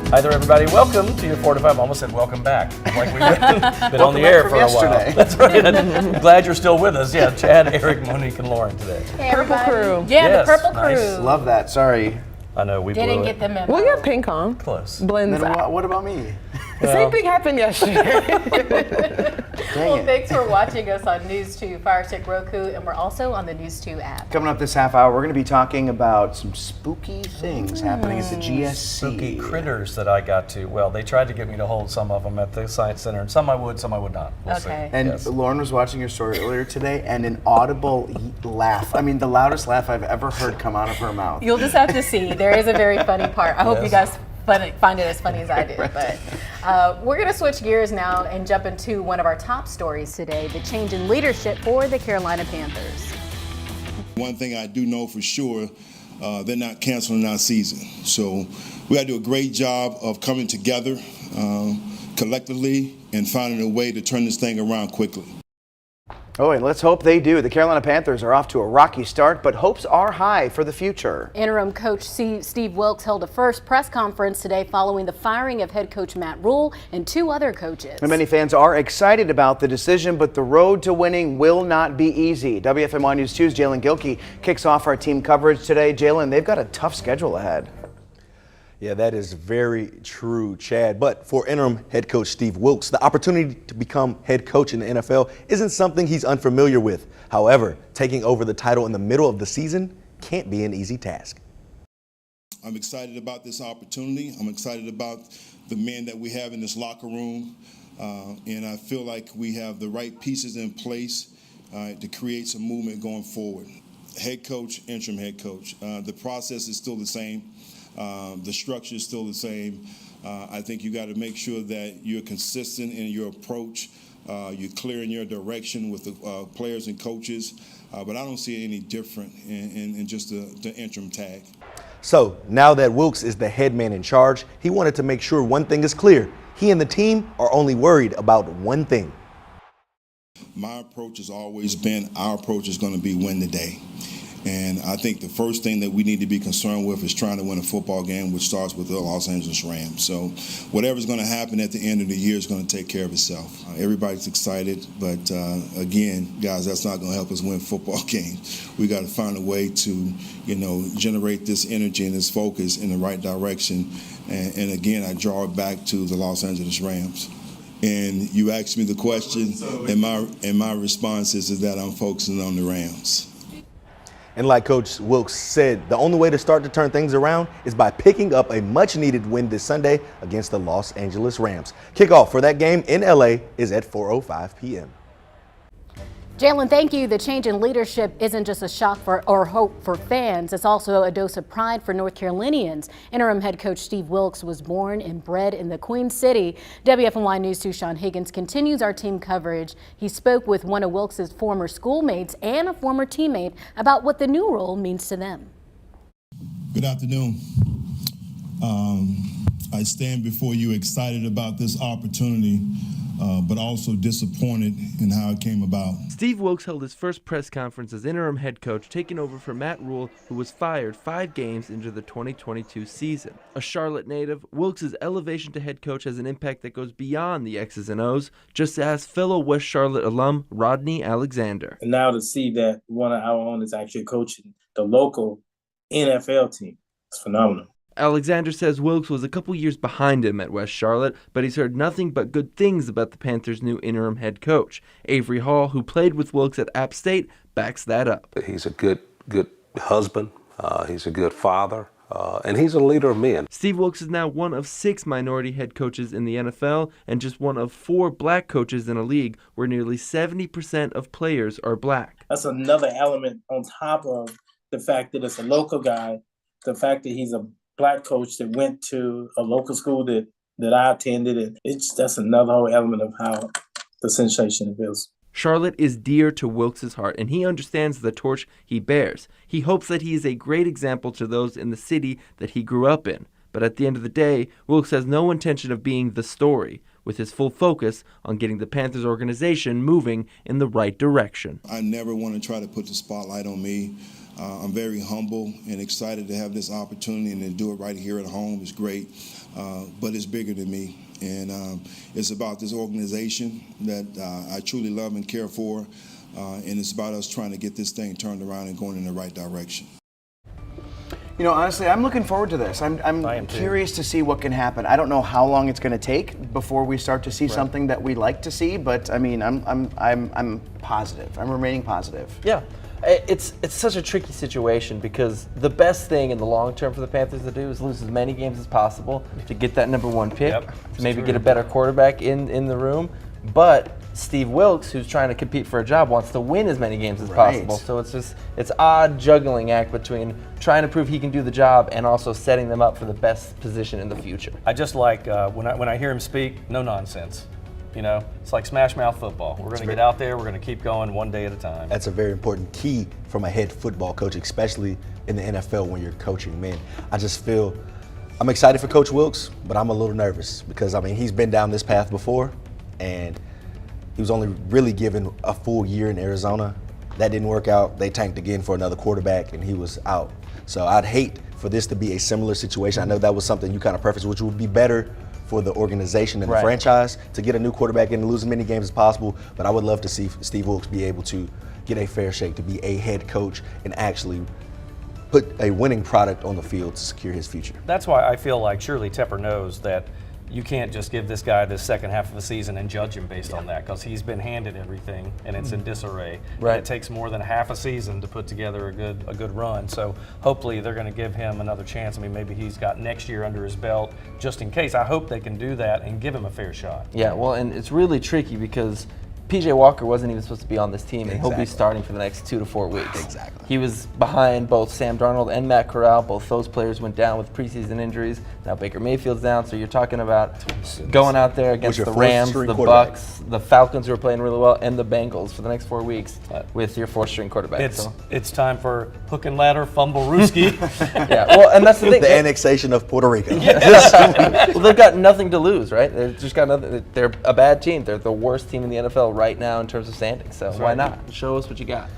Hi there, everybody. Welcome to your 4 to 5. Almost said welcome back. Like we've been on the air for a while. That's right. I'm glad you're still with us. Yeah, Chad, Eric, Monique, and Lauren today. Hey, Purple Crew. Yeah, Yes, the Purple nice. Crew. Love that. Sorry. I know we Didn't blew get it. the memo. Well, you have pink on. Close. Blends Then out. what about me? The same thing happened yesterday. Well, thanks for watching us on News 2, Fire Stick, Roku, and we're also on the News 2 app. Coming up this half hour, we're going to be talking about some spooky things happening at the GSC. Spooky critters that I got to. Well, they tried to get me to hold some of them at the Science Center, and some I would not. We'll Okay. see. And Yes. Lauren was watching your story earlier today, and an audible laugh. I mean, the loudest laugh I've ever heard come out of her mouth. You'll just have to see. There is a very funny part. I hope you guys find it as funny as I did. But we're going to switch gears now and jump into one of our top stories today, the change in leadership for the Carolina Panthers. One thing I do know for sure, they're not canceling our season. So we got to do a great job of coming together collectively and finding a way to turn this thing around quickly. Oh, and let's hope they do. The Carolina Panthers are off to a rocky start, but hopes are high for the future. Interim coach Steve Wilks held a first press conference today following the firing of head coach Matt Rule and 2 other coaches. And many fans are excited about the decision, but the road to winning will not be easy. WFMY News 2's Jalen Gilkey kicks off our team coverage today. Jalen, they've got a tough schedule ahead. Yeah, that is very true, Chad. But for interim head coach Steve Wilks, the opportunity to become head coach in the NFL isn't something he's unfamiliar with. However, taking over the title in the middle of the season can't be an easy task. I'm excited about this opportunity. I'm excited about the men that we have in this locker room. And I feel like we have the right pieces in place to create some movement going forward. Head coach, interim head coach. The process is still the same. The structure is still the same. I think you got to make sure that you're consistent in your approach. You're clear in your direction with the players and coaches. But I don't see it any different in just the interim tag. So now that Wilks is the head man in charge, he wanted to make sure one thing is clear. He and the team are only worried about one thing. My approach has always been, our approach is going to be win the day. And I think the first thing that we need to be concerned with is trying to win a football game, which starts with the Los Angeles Rams. So whatever's going to happen at the end of the year is going to take care of itself. Everybody's excited, but again, guys, that's not going to help us win football games. We got to find a way to, generate this energy and this focus in the right direction. And again, I draw it back to the Los Angeles Rams. And you asked me the question, and my response is that I'm focusing on the Rams. And like Coach Wilks said, the only way to start to turn things around is by picking up a much-needed win this Sunday against the Los Angeles Rams. Kickoff for that game in LA is at 4:05 p.m. Jalen, thank you. The change in leadership isn't just a shock or hope for fans. It's also a dose of pride for North Carolinians. Interim head coach Steve Wilks was born and bred in the Queen City. WFMY News 2's Sean Higgins continues our team coverage. He spoke with one of Wilks' former schoolmates and a former teammate about what the new role means to them. Good afternoon. I stand before you excited about this opportunity, but also disappointed in how it came about. Steve Wilks held his first press conference as interim head coach, taking over for Matt Rule, who was fired 5 games into the 2022 season. A Charlotte native, Wilks' elevation to head coach has an impact that goes beyond the X's and O's, just as fellow West Charlotte alum Rodney Alexander. And now to see that one of our own is actually coaching the local NFL team, it's phenomenal. Alexander says Wilks was a couple years behind him at West Charlotte, but he's heard nothing but good things about the Panthers' new interim head coach. Avery Hall, who played with Wilks at App State, backs that up. He's a good husband. He's a good father. And he's a leader of men. Steve Wilks is now one of 6 minority head coaches in the NFL and just one of 4 black coaches in a league where nearly 70% of players are black. That's another element on top of the fact that it's a local guy, the fact that he's a black coach that went to a local school that I attended, and that's another whole element of how the sensation feels. Charlotte is dear to Wilks' heart, and he understands the torch he bears. He hopes that he is a great example to those in the city that he grew up in. But at the end of the day, Wilks has no intention of being the story, with his full focus on getting the Panthers organization moving in the right direction. I never want to try to put the spotlight on me. I'm very humble and excited to have this opportunity, and to do it right here at home is great, but it's bigger than me. And it's about this organization that I truly love and care for, and it's about us trying to get this thing turned around and going in the right direction. You know, honestly, I'm looking forward to this. I'm curious to see what can happen. I don't know how long it's going to take before we start to see something that we like to see, but I mean, I'm positive. I'm remaining positive. Yeah. It's such a tricky situation because the best thing in the long term for the Panthers to do is lose as many games as possible to get that #1 pick, to maybe get a better quarterback in the room. But Steve Wilks, who's trying to compete for a job, wants to win as many games as possible. So it's odd juggling act between trying to prove he can do the job and also setting them up for the best position in the future. I just like when I hear him speak, no nonsense. You know, it's like smash mouth football. We're going to get out there. We're going to keep going one day at a time. That's a very important key from a head football coach, especially in the NFL when you're coaching men. I just feel I'm excited for Coach Wilks, but I'm a little nervous because, I mean, he's been down this path before, and he was only really given a full year in Arizona. That didn't work out. They tanked again for another quarterback, and he was out. So I'd hate for this to be a similar situation. I know that was something you kind of prefaced, which would be better for the organization and the franchise to get a new quarterback in and lose as many games as possible. But I would love to see Steve Wilks be able to get a fair shake, to be a head coach and actually put a winning product on the field to secure his future. That's why I feel like surely Tepper knows that you can't just give this guy the second half of the season and judge him based on that, because he's been handed everything and it's in disarray. And it takes more than half a season to put together a good run. So hopefully they're going to give him another chance. I mean, maybe he's got next year under his belt just in case. I hope they can do that and give him a fair shot. Yeah, well, and it's really tricky because P.J. Walker wasn't even supposed to be on this team, and he'll be starting for the next 2 to 4 weeks. Exactly. He was behind both Sam Darnold and Matt Corral. Both those players went down with preseason injuries. Now Baker Mayfield's down, so you're talking about going out there against the Rams, the Bucks, the Falcons, who are playing really well, and the Bengals for the next 4 weeks with your 4th-string quarterback. It's time for hook and ladder, fumble-rooski. Yeah, well, and that's the thing. The annexation of Puerto Rico. Well, they've got nothing to lose, right? They've just got nothing. They're a bad team. They're the worst team in the NFL right now in terms of standings. So why not? Show us what you got.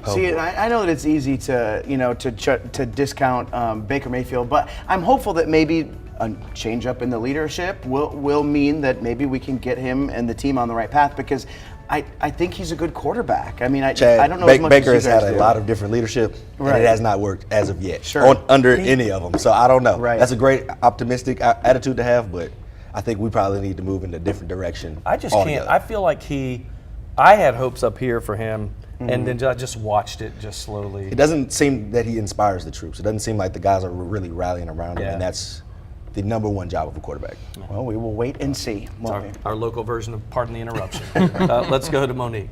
See, I know that it's easy to discount Baker Mayfield, but I'm hopeful that maybe a change up in the leadership will mean that maybe we can get him and the team on the right path, because I think he's a good quarterback. I mean, Chad, I don't know as much Baker as has had a lot of different leadership, and it has not worked as of yet under any of them. So I don't know. That's a great optimistic attitude to have, but I think we probably need to move in a different direction. I just can't. I feel like I had hopes up here for him, and then I just watched it just slowly. It doesn't seem that he inspires the troops. It doesn't seem like the guys are really rallying around him, and that's the #1 job of a quarterback. Well, we will wait and see. Our local version of Pardon the Interruption. Let's go to Monique.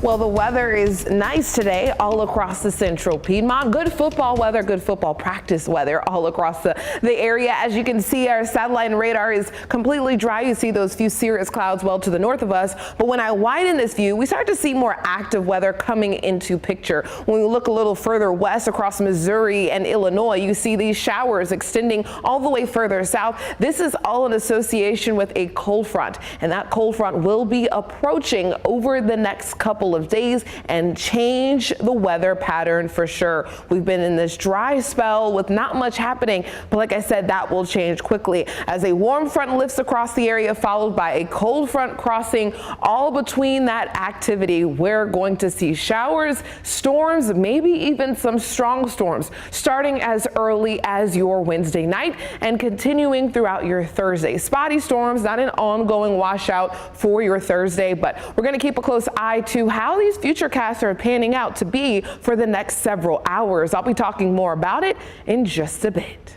Well, the weather is nice today all across the central Piedmont. Good football weather, good football practice weather all across the area. As you can see, our satellite and radar is completely dry. You see those few cirrus clouds well to the north of us. But when I widen this view, we start to see more active weather coming into picture. When we look a little further west across Missouri and Illinois, you see these showers extending all the way further south. This is all in association with a cold front, and that cold front will be approaching over the next couple of days and change the weather pattern for sure. We've been in this dry spell with not much happening, but like I said, that will change quickly as a warm front lifts across the area, followed by a cold front crossing. All between that activity, we're going to see showers, storms, maybe even some strong storms starting as early as your Wednesday night and continuing throughout your Thursday. Spotty storms, not an ongoing washout for your Thursday, but we're going to keep a close eye to how these futurecasts are panning out to be for the next several hours. I'll be talking more about it in just a bit.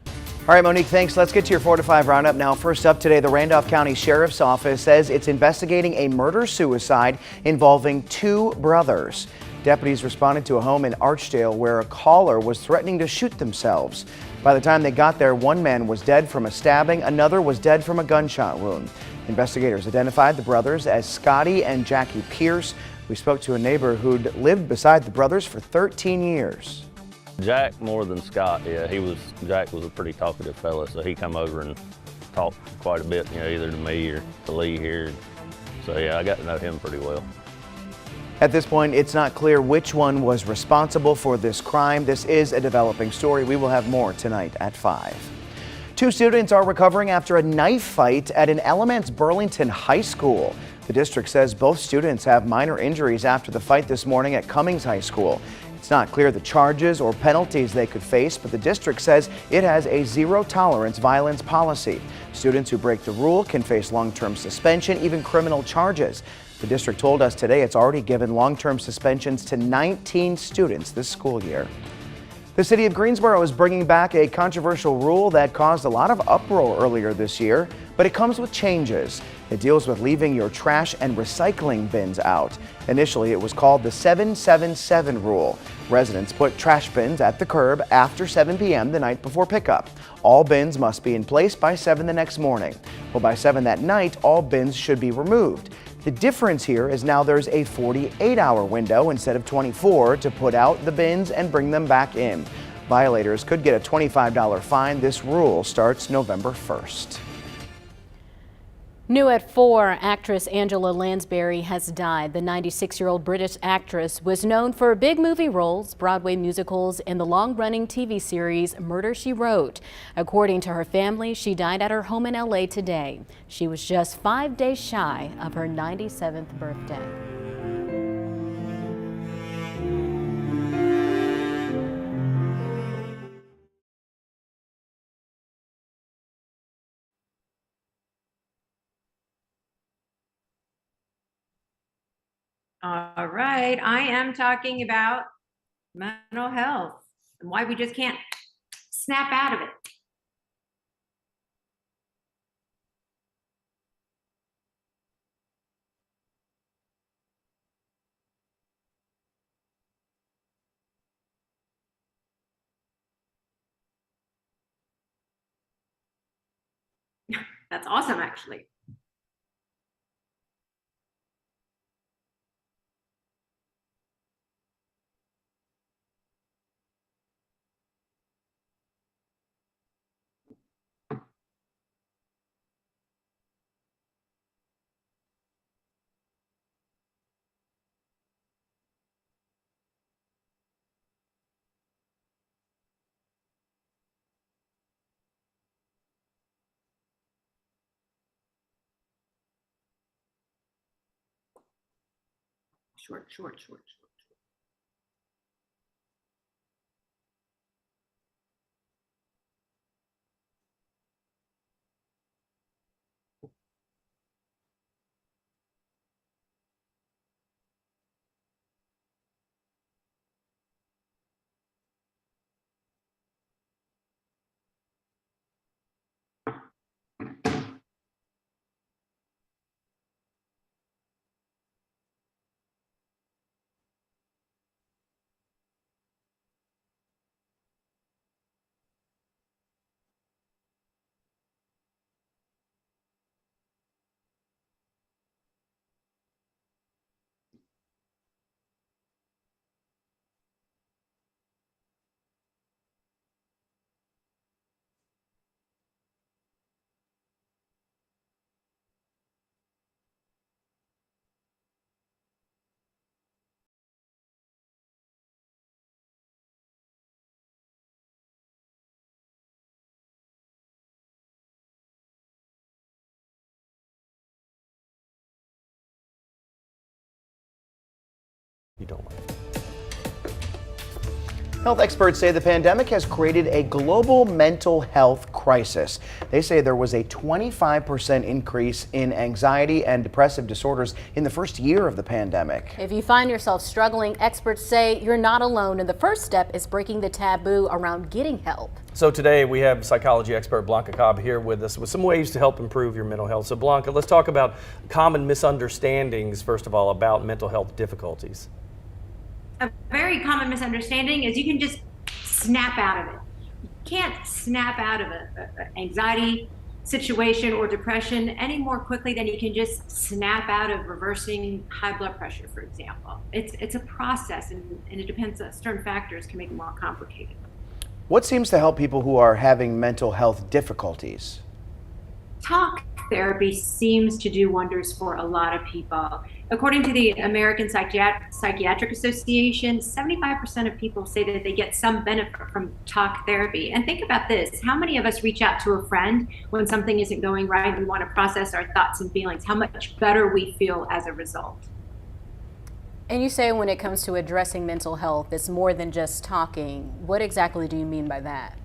All right, Monique, thanks. Let's get to your 4 to 5 roundup now. First up today, the Randolph County Sheriff's Office says it's investigating a murder-suicide involving 2 brothers. Deputies responded to a home in Archdale where a caller was threatening to shoot themselves. By the time they got there, one man was dead from a stabbing, another was dead from a gunshot wound. Investigators identified the brothers as Scotty and Jackie Pierce. We spoke to a neighbor who'd lived beside the brothers for 13 years. Jack more than Scott, yeah. Jack was a pretty talkative fella, so he come over and talked quite a bit, either to me or to Lee here. So yeah, I got to know him pretty well. At this point, it's not clear which one was responsible for this crime. This is a developing story. We will have more tonight at 5. 2 students are recovering after a knife fight at an Elements Burlington High School. The district says both students have minor injuries after the fight this morning at Cummings High School. It's not clear the charges or penalties they could face, but the district says it has a zero-tolerance violence policy. Students who break the rule can face long-term suspension, even criminal charges. The district told us today it's already given long-term suspensions to 19 students this school year. The city of Greensboro is bringing back a controversial rule that caused a lot of uproar earlier this year, but it comes with changes. It deals with leaving your trash and recycling bins out. Initially, it was called the 777 rule. Residents put trash bins at the curb after 7 p.m. the night before pickup. All bins must be in place by 7 the next morning. Well, by 7 that night, all bins should be removed. The difference here is now there's a 48-hour window instead of 24 to put out the bins and bring them back in. Violators could get a $25 fine. This rule starts November 1st. New at 4, actress Angela Lansbury has died. The 96-year-old British actress was known for big movie roles, Broadway musicals, and the long-running TV series Murder, She Wrote. According to her family, she died at her home in LA today. She was just 5 days shy of her 97th birthday. All right, I am talking about mental health and why we just can't snap out of it. That's awesome, actually. Short. You don't like it. Health experts say the pandemic has created a global mental health crisis. They say there was a 25% increase in anxiety and depressive disorders in the first year of the pandemic. If you find yourself struggling, experts say you're not alone, and the first step is breaking the taboo around getting help. So today we have psychology expert Blanca Cobb here with us with some ways to help improve your mental health. So Blanca, let's talk about common misunderstandings, first of all, about mental health difficulties. A very common misunderstanding is you can just snap out of it. You can't snap out of an anxiety situation or depression any more quickly than you can just snap out of reversing high blood pressure, for example. It's a process, and it depends on certain factors can make it more complicated. What seems to help people who are having mental health difficulties? talk therapy seems to do wonders for a lot of people. According to the American Psychiatric Association, 75% of people say that they get some benefit from talk therapy. And think about this, how many of us reach out to a friend when something isn't going right and we want to process our thoughts and feelings, how much better we feel as a result. And you say when it comes to addressing mental health, it's more than just talking. What exactly do you mean by that?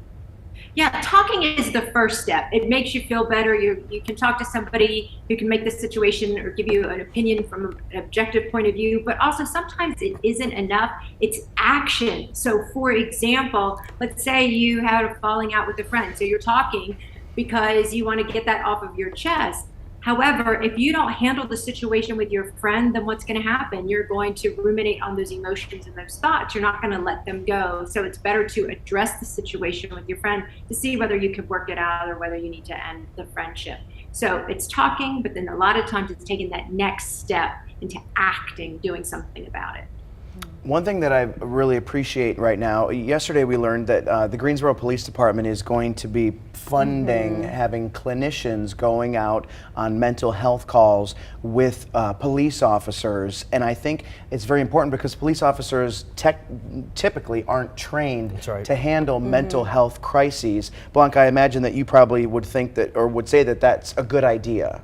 Yeah, talking is the first step. It makes you feel better. You can talk to somebody who can make the situation or give you an opinion from an objective point of view, but also sometimes it isn't enough. It's action. So for example, let's say you had a falling out with a friend. So you're talking because you want to get that off of your chest. However, if you don't handle the situation with your friend, then what's going to happen? You're going to ruminate on those emotions and those thoughts. You're not going to let them go. So it's better to address the situation with your friend to see whether you can work it out or whether you need to end the friendship. So it's talking, but then a lot of times it's taking that next step into acting, doing something about it. One thing that I really appreciate right now, yesterday we learned that the Greensboro Police Department is going to be funding having clinicians going out on mental health calls with police officers. And I think it's very important because police officers typically aren't trained to handle mental health crises. Blanca, I imagine that you probably would think that, or would say that that's a good idea.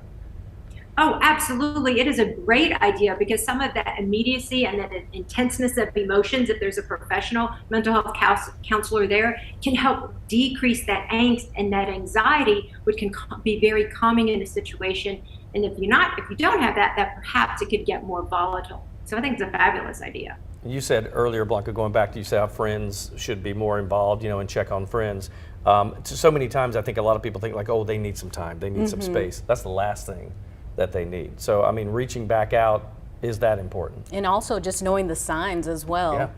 Oh, absolutely. It is a great idea because some of that immediacy and that intenseness of emotions, if there's a professional mental health counselor there, can help decrease that angst and that anxiety, which can be very calming in a situation. And if you don't have that, perhaps it could get more volatile. So I think it's a fabulous idea. You said earlier, Blanca, going back to you said how friends should be more involved, and check on friends. So many times I think a lot of people think like, oh, they need some time, they need some space. That's the last thing that they need. So, I mean, reaching back out is that important. And also just knowing the signs as well. Yeah,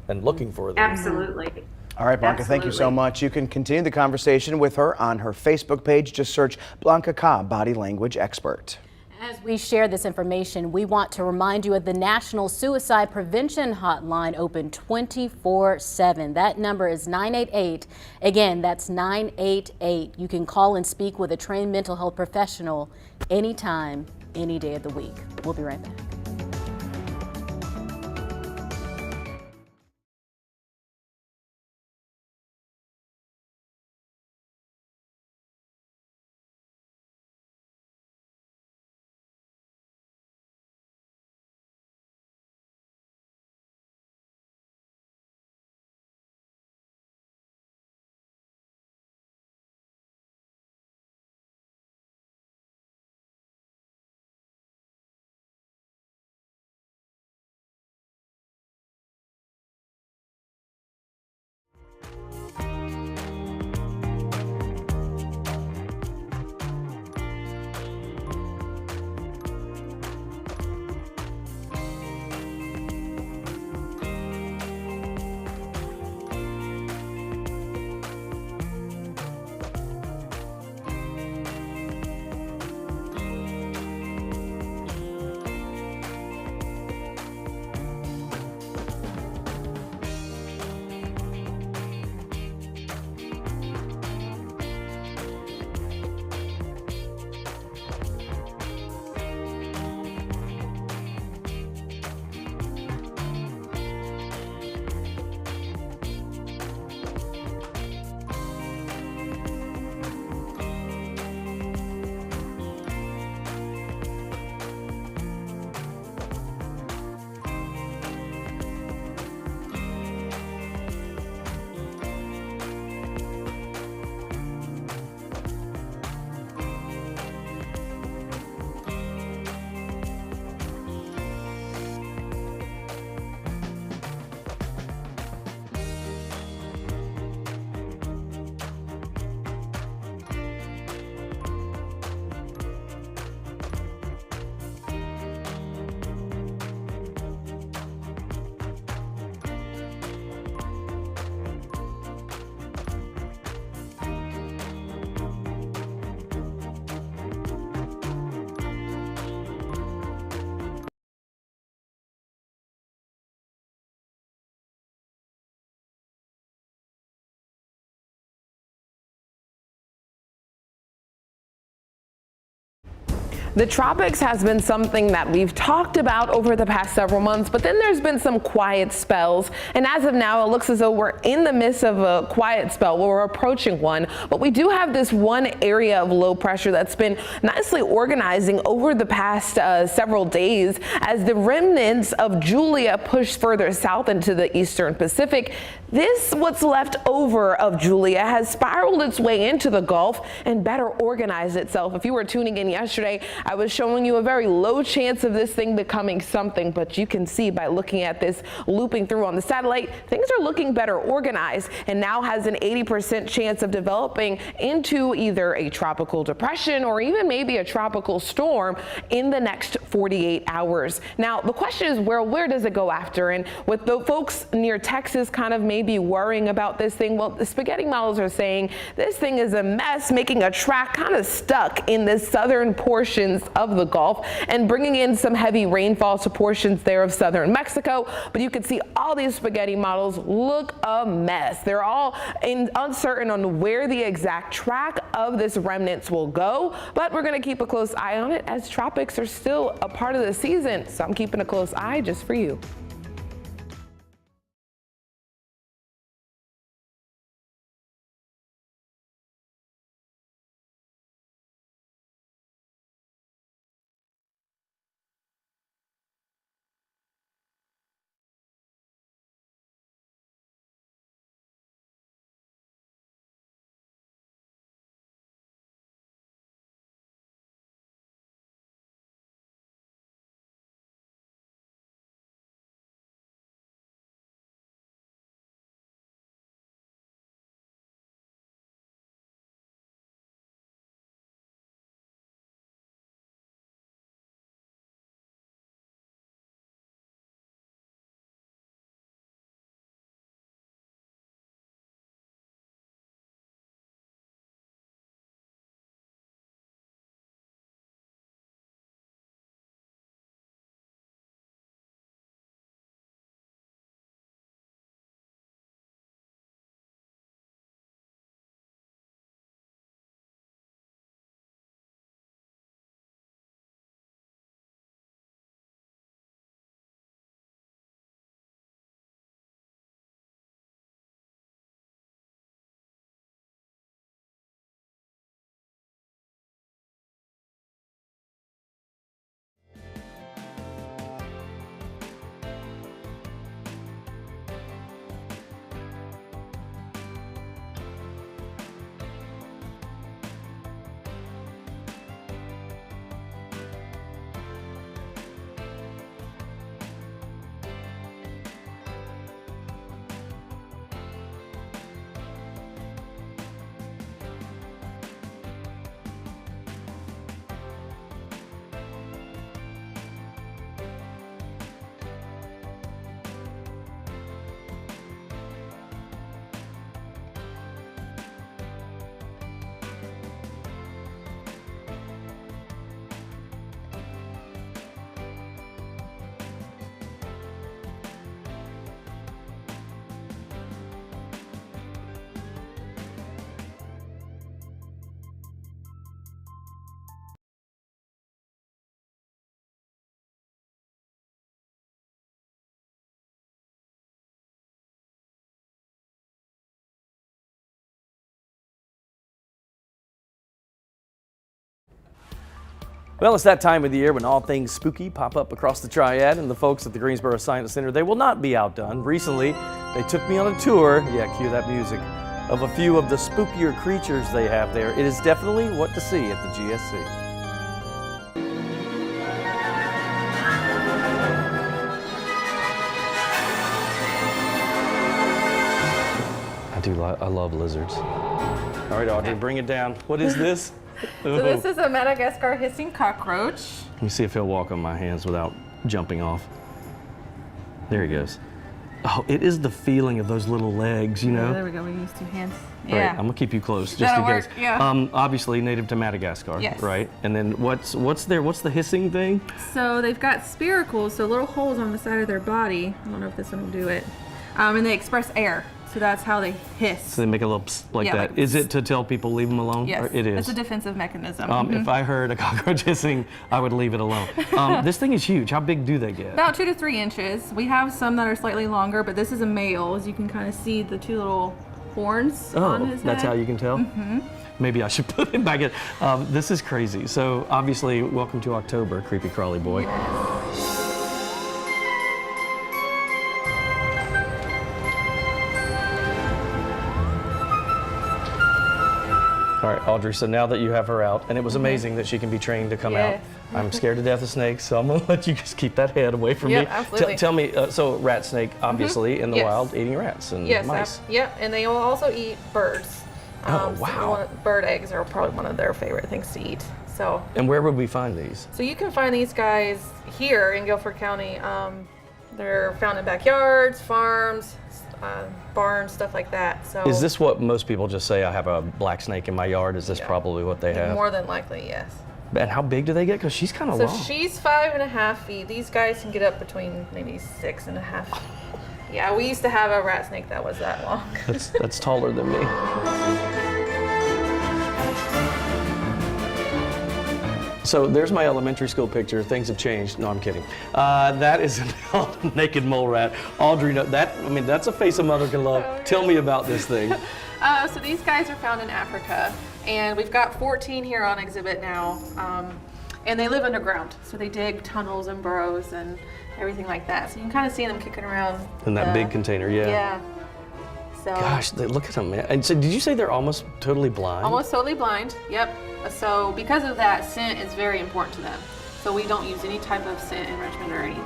and looking for them. Absolutely. All right, Blanca, thank you so much. You can continue the conversation with her on her Facebook page. Just search Blanca Cobb, body language expert. As we share this information, we want to remind you of the National Suicide Prevention Hotline, open 24/7. That number is 988. Again, that's 988. You can call and speak with a trained mental health professional anytime, any day of the week. We'll be right back. The tropics has been something that we've talked about over the past several months, but then there's been some quiet spells. And as of now, it looks as though we're in the midst of a quiet spell. We're approaching one, but we do have this one area of low pressure that's been nicely organizing over the past several days as the remnants of Julia push further south into the eastern Pacific. This, what's left over of Julia, has spiraled its way into the Gulf and better organized itself. If you were tuning in yesterday, I was showing you a very low chance of this thing becoming something, but you can see by looking at this looping through on the satellite, things are looking better organized and now has an 80% chance of developing into either a tropical depression or even maybe a tropical storm in the next 48 hours. Now, the question is, where does it go after? And with the folks near Texas kind of maybe worrying about this thing, well, the spaghetti models are saying this thing is a mess, making a track kind of stuck in the southern portions of the Gulf and bringing in some heavy rainfall to portions there of southern Mexico. But you can see all these spaghetti models look a mess. They're all uncertain on where the exact track of this remnants will go, but we're going to keep a close eye on it as tropics are still a part of the season. So I'm keeping a close eye just for you. Well, it's that time of the year when all things spooky pop up across the Triad, and the folks at the Greensboro Science Center, they will not be outdone. Recently, they took me on a tour, yeah, cue that music, of a few of the spookier creatures they have there. It is definitely what to see at the GSC. I love lizards. All right, Audrey, bring it down. What is this? So this is a Madagascar hissing cockroach. Let me see if he'll walk on my hands without jumping off. There he goes. Oh, it is the feeling of those little legs, you know? Yeah, there we go. We use two hands. Yeah. Right, I'm gonna keep you close just That'll in case. work, yeah. Obviously native to Madagascar, yes. Right? And then what's the hissing thing? So they've got spiracles, so little holes on the side of their body. I don't know if this one will do it. And they express air. So that's how they hiss. So they make a little psst like Yeah, that. like Is it to tell people leave them alone? Yes, Or it is. it's a defensive mechanism. If I heard a cockroach hissing, I would leave it alone. This thing is huge. How big do they get? About 2 to 3 inches. We have some that are slightly longer, but this is a male. As you can kind of see the 2 little horns on his head. That's how you can tell? Maybe I should put it back in. This is crazy. So obviously, welcome to October, creepy crawly boy. All right, Audrey, so now that you have her out, and it was amazing that she can be trained to come out. I'm scared to death of snakes, so I'm gonna let you just keep that head away from me. Absolutely. Tell me, so rat snake, obviously, in the wild, eating rats and mice. And they will also eat birds. Oh, wow. Bird eggs are probably one of their favorite things to eat. So. And where would we find these? So you can find these guys here in Guilford County. They're found in backyards, farms, barns, stuff like that. So. Is this what most people just say, I have a black snake in my yard? Is this probably what they have? More than likely, yes. And how big do they get? Because she's kind of long. So she's 5.5 feet. These guys can get up between maybe 6.5. Yeah, we used to have a rat snake that was that long. That's taller than me. So there's my elementary school picture. Things have changed. No, I'm kidding. That is a naked mole rat. Audrey, that's a face a mother can love. Oh, Tell me about this thing. So these guys are found in Africa, and we've got 14 here on exhibit now. And they live underground, so they dig tunnels and burrows and everything like that. So you can kind of see them kicking around. In that big container, Yeah. So. Gosh, look at them, man. And so did you say they're almost totally blind? Almost totally blind, yep. So because of that, scent is very important to them. So we don't use any type of scent enrichment or anything.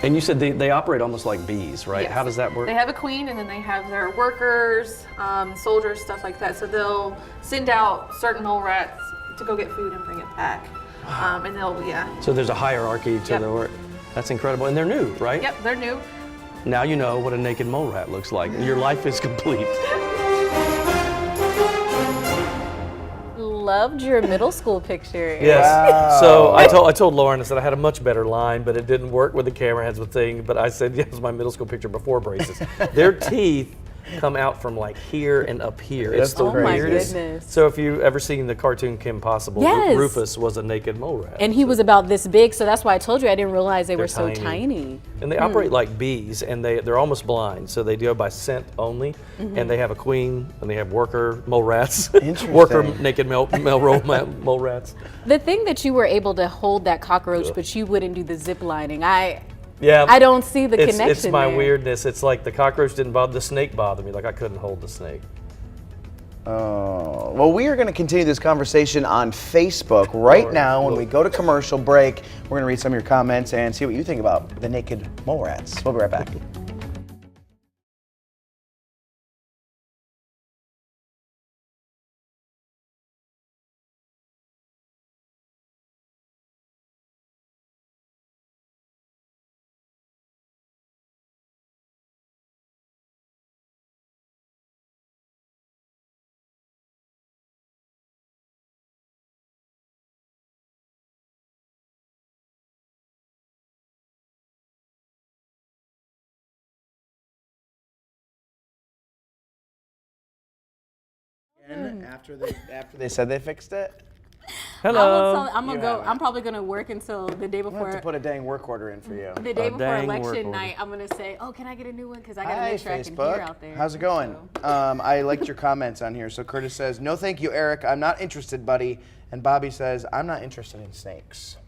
And you said they operate almost like bees, right? Yes. How does that work? They have a queen, and then they have their workers, soldiers, stuff like that. So they'll send out certain mole rats to go get food and bring it back. And they'll, So there's a hierarchy to the work. That's incredible. And they're new, right? Yep, they're new. Now you know what a naked mole rat looks like. Your life is complete. Loved your middle school picture. Yes. Wow. So I told Lauren, I said I had a much better line, but it didn't work with the camera heads with thing. But I said, yeah, it was my middle school picture before braces. Their teeth come out from like here and up here. It's the weirdest. My goodness. So if you ever seen the cartoon Kim Possible, Rufus was a naked mole rat. And he was about this big, so that's why I told you I didn't realize they were so tiny. And they operate like bees, and they're almost blind, so they go by scent only. And they have a queen, and they have worker mole rats, worker naked mole rats. The thing that you were able to hold that cockroach, but you wouldn't do the zip lining. Yeah, I don't see the connection. It's my there. weirdness. It's like the cockroach didn't bother, the snake bothered me. Like I couldn't hold the snake. Oh, well, we are going to continue this conversation on Facebook right now. When we go to commercial break, we're going to read some of your comments and see what you think about the naked mole rats. We'll be right back. After they said they fixed it? Hello. I'm probably gonna work until the day before. I'm gonna have to put a dang work order in for you. The day before election night, I'm gonna say, "Oh, can I get a new one? Because I gotta make sure I can hear out there." How's it going? I liked your comments on here. So Curtis says, "No, thank you, Eric. I'm not interested, buddy." And Bobby says, "I'm not interested in snakes."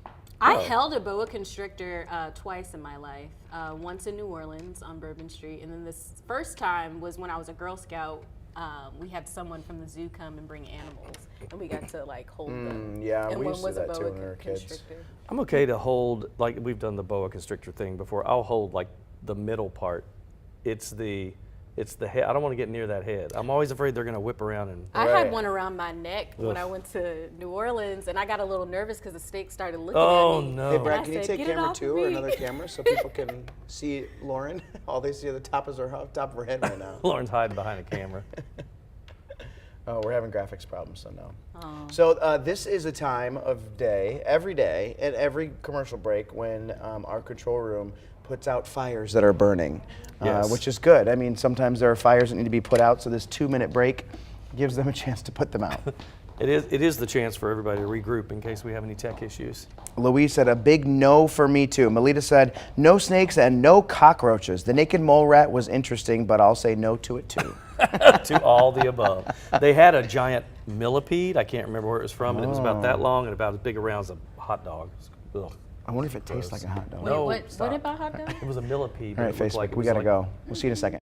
I held a boa constrictor twice in my life. Once in New Orleans on Bourbon Street, and then this first time was when I was a Girl Scout. We had someone from the zoo come and bring animals, and we got to like hold them. Yeah, and we one used was to a do that too boa when we were kids. constrictor. I'm okay to hold, like we've done the boa constrictor thing before. I'll hold like the middle part. It's the head. I don't want to get near that head. I'm always afraid they're gonna whip around and. I had one around my neck when I went to New Orleans, and I got a little nervous because the snake started looking at me. Oh no! Hey Brad, can you take camera 2 or another camera so people can see Lauren? All they see at the top of her head right now. Lauren's hiding behind a camera. Oh, we're having graphics problems, so no. Oh. So this is a time of day, every day, at every commercial break when our control room puts out fires that are burning, which is good. I mean, sometimes there are fires that need to be put out, so this 2-minute break gives them a chance to put them out. It is the chance for everybody to regroup in case we have any tech issues. Louise said a big no for me too. Melita said no snakes and no cockroaches. The naked mole rat was interesting, but I'll say no to it too. To all the above. They had a giant millipede. I can't remember where it was from, and it was about that long and about as big around as a hot dog. Ugh. I wonder if it tastes like a hot dog. No, Wait, what about hot dog? It was a millipede. All right, Facebook, we gotta go. We'll see you in a second.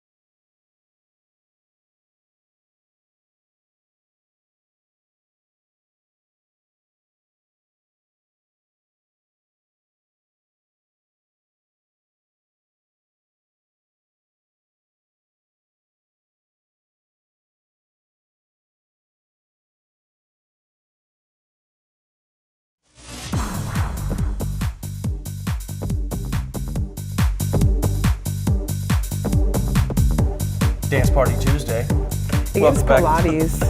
Dance Party Tuesday. Welcome back. Pilates.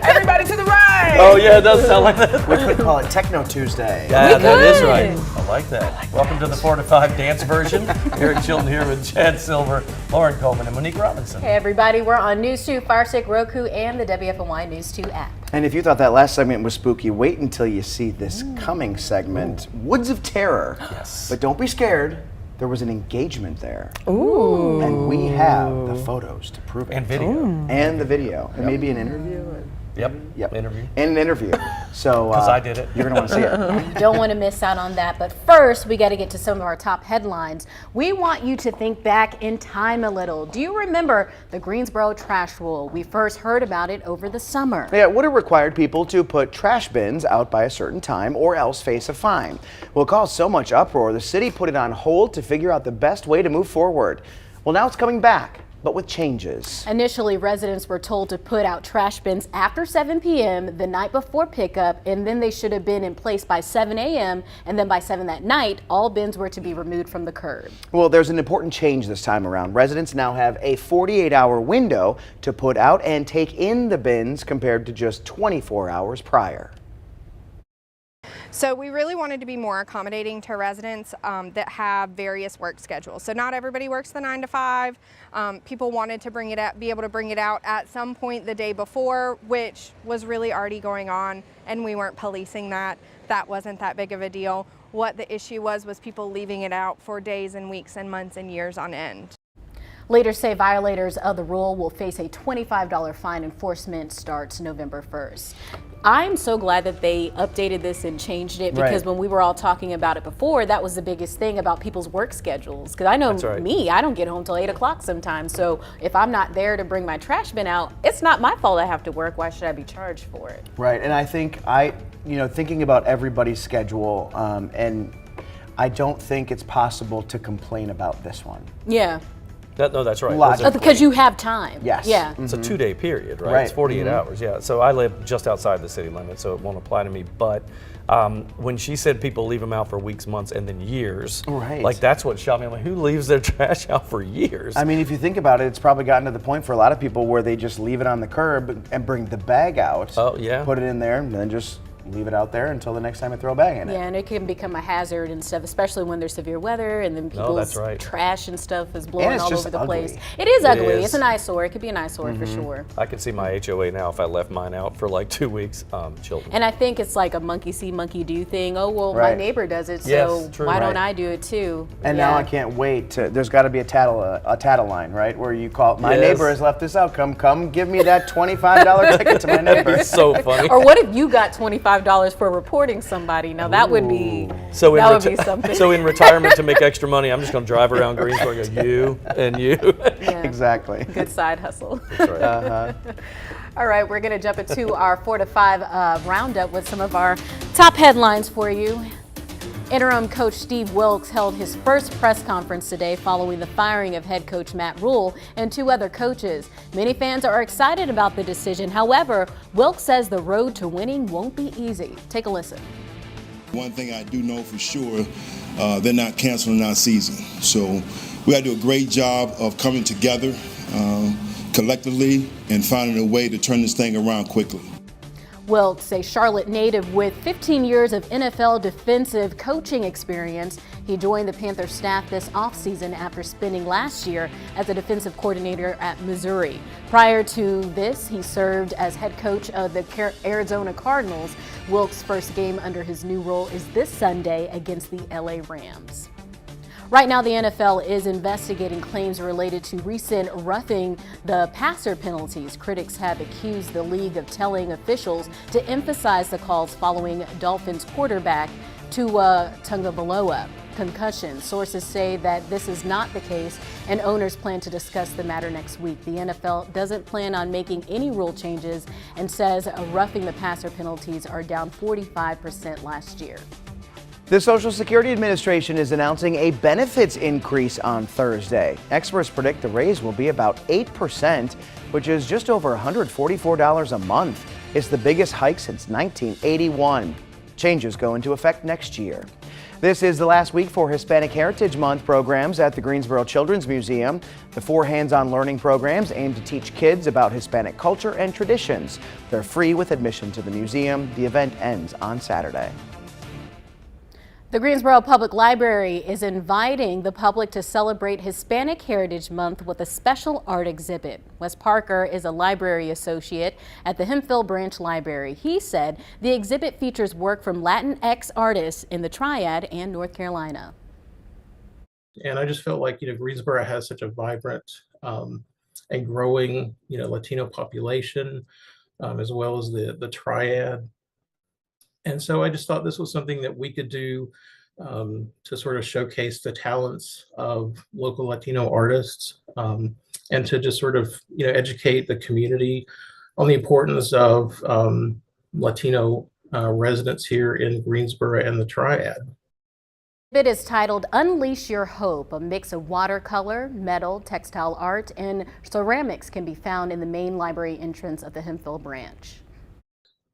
Everybody to the right. Oh yeah, it does sound like that. We could call it Techno Tuesday. Yeah, that is right. I like that. Welcome to the 4 to 5 dance version. Eric Chilton here with Chad Silver, Lauren Coleman, and Monique Robinson. Hey everybody, we're on News 2, Firestick, Roku, and the WFMY News 2 app. And if you thought that last segment was spooky, wait until you see this coming segment, Woods of Terror. Yes. But don't be scared. There was an engagement there. Ooh. And we have the photos to prove it. And video. And the video. And maybe an interview. Yep. Interview. And an interview. So Because I did it. You're going to want to see it. You don't want to miss out on that. But first, we got to get to some of our top headlines. We want you to think back in time a little. Do you remember the Greensboro trash rule? We first heard about it over the summer. Yeah, it would have required people to put trash bins out by a certain time or else face a fine. Well, it caused so much uproar, the city put it on hold to figure out the best way to move forward. Well, now it's coming back, but with changes. Initially, residents were told to put out trash bins after 7 p.m. the night before pickup, and then they should have been in place by 7 a.m. and then by 7 that night, all bins were to be removed from the curb. Well, there's an important change this time around. Residents now have a 48-hour window to put out and take in the bins compared to just 24 hours prior. So we really wanted to be more accommodating to residents that have various work schedules. So not everybody works the 9 to 5. People wanted to be able to bring it out at some point the day before, which was really already going on, and we weren't policing that. That wasn't that big of a deal. What the issue was people leaving it out for days and weeks and months and years on end. Leaders say violators of the rule will face a $25 fine. Enforcement starts November 1st. I'm so glad that they updated this and changed it, because when we were all talking about it before, that was the biggest thing about people's work schedules. Because I know me, I don't get home till 8 o'clock sometimes. So if I'm not there to bring my trash bin out, it's not my fault I have to work. Why should I be charged for it? Right, and I think thinking about everybody's schedule, and I don't think it's possible to complain about this one. Yeah. No, that's right. Because you have time. Yes. Yeah. It's a 2-day period, right? It's 48 hours, yeah. So I live just outside the city limit, so it won't apply to me. But when she said people leave them out for weeks, months, and then years, like that's what shocked me. I'm like, who leaves their trash out for years? I mean, if you think about it, it's probably gotten to the point for a lot of people where they just leave it on the curb and bring the bag out. Oh, yeah. Put it in there, and then just leave it out there until the next time I throw a bag in it. Yeah, and it can become a hazard and stuff, especially when there's severe weather and then people's trash and stuff is blowing all over the place. It is ugly. It's an eyesore. It could be an eyesore for sure. I can see my HOA now if I left mine out for like 2 weeks. Children. And I think it's like a monkey see, monkey do thing. Oh, well, my neighbor does it, so why don't I do it too? And now I can't wait to, there's got to be a tattle line, right? Where you call, my neighbor has left this out. Come give me that $25 ticket to my neighbor. It's so funny. Or what if you got $25 for reporting somebody? Now that would be would be something. So in retirement, to make extra money, I'm just going to drive around Greensboro and go, you and you. Yeah. Exactly. Good side hustle. That's right. All right, we're going to jump into our 4 to 5 roundup with some of our top headlines for you. Interim coach Steve Wilkes held his first press conference today following the firing of head coach Matt Rule and 2 other coaches. Many fans are excited about the decision. However, Wilkes says the road to winning won't be easy. Take a listen. One thing I do know for sure, they're not canceling our season. So we got to do a great job of coming together, collectively and finding a way to turn this thing around quickly. Wilkes, a Charlotte native with 15 years of NFL defensive coaching experience. He joined the Panthers staff this offseason after spending last year as a defensive coordinator at Missouri. Prior to this, he served as head coach of the Arizona Cardinals. Wilkes' first game under his new role is this Sunday against the LA Rams. Right now, the NFL is investigating claims related to recent roughing the passer penalties. Critics have accused the league of telling officials to emphasize the calls following Dolphins quarterback Tua Tagovailoa concussion. Sources say that this is not the case, and owners plan to discuss the matter next week. The NFL doesn't plan on making any rule changes and says roughing the passer penalties are down 45% last year. The Social Security Administration is announcing a benefits increase on Thursday. Experts predict the raise will be about 8%, which is just over $144 a month. It's the biggest hike since 1981. Changes go into effect next year. This is the last week for Hispanic Heritage Month programs at the Greensboro Children's Museum. The 4 hands-on learning programs aim to teach kids about Hispanic culture and traditions. They're free with admission to the museum. The event ends on Saturday. The Greensboro Public Library is inviting the public to celebrate Hispanic Heritage Month with a special art exhibit. Wes Parker is a library associate at the Hemphill Branch Library. He said the exhibit features work from Latinx artists in the Triad and North Carolina. And I just felt like, Greensboro has such a vibrant and growing, Latino population, as well as the Triad. And so I just thought this was something that we could do to sort of showcase the talents of local Latino artists and to just sort of, educate the community on the importance of Latino residents here in Greensboro and the Triad. It is titled Unleash Your Hope. A mix of watercolor, metal, textile art, and ceramics can be found in the main library entrance of the Hemphill Branch.